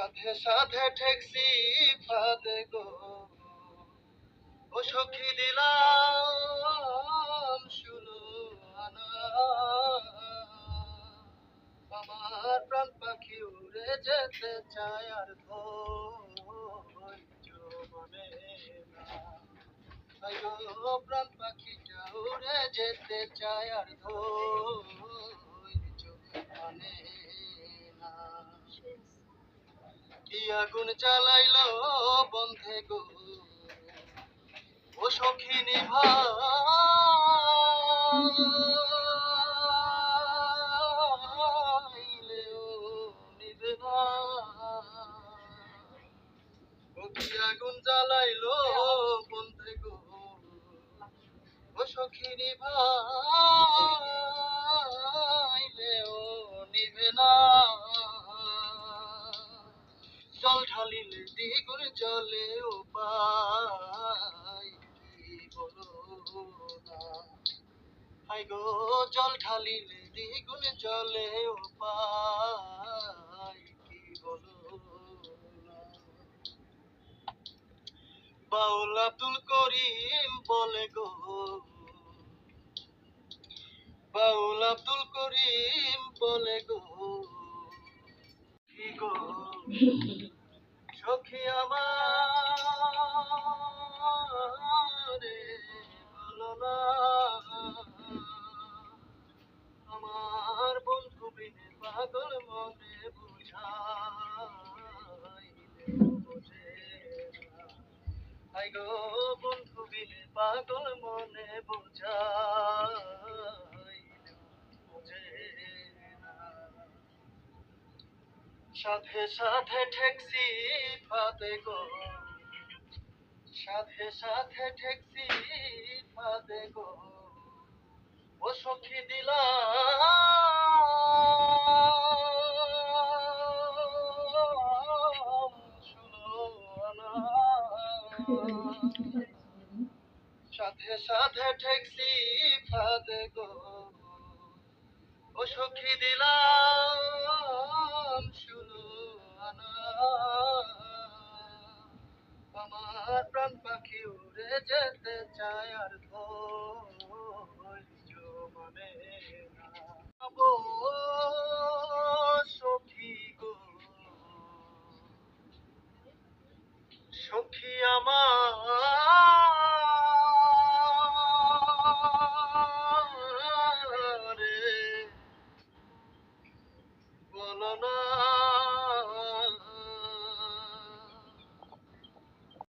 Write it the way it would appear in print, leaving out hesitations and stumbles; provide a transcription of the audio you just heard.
সাথে সাথে ঠেকছি ফাঁদে গো, ও সখী দিলাম শুনো আনা। আমার প্রাণ পাখি উড়ে যেতে চায় আর ধৈর্য মানে না। তাই গো প্রাণ পাখিটা উড়ে যেতে চায় আর ধৈর্য মানে না। কি আগুন জ্বালাইলো বন্ধে গো, ও সখী নিভাইলেও নিভে না। ও কি আগুন জ্বালাইলো বন্ধে গো, ও সখী নিভাইলেও নিভে না। জল ঢালিলে দ্বিগুণ জলে উপায় কি বলো না। হাই গো জল ঢালিলে দ্বিগুণ জলে উপায় কি বলো না। বাউল আব্দুল করিম বলে গো, বাউল আব্দুল করিম বলে গো, কি গো সখী আমারে বলো না। আমার বন্ধু বিনে পাগল মনে বুঝাইলেও বোঝে না। হাই গো বন্ধু বিনে পাগল মনে বুঝাইলেও বোঝে না। সাথে সাথে ঠেকছি ফাঁদে গো, সাথে সাথে ঠেকছি ফাঁদে গো, ও সখী দিলাম শুনো না। সাথে সাথে ঠেকছি ফাঁদে গো, ও সখী দিলাম শুনো না। আমার প্রাণ পাখি উড়ে যেতে চায় আর ধৈর্য মানে না। ও সখী গো, সখী আমারে বলো না।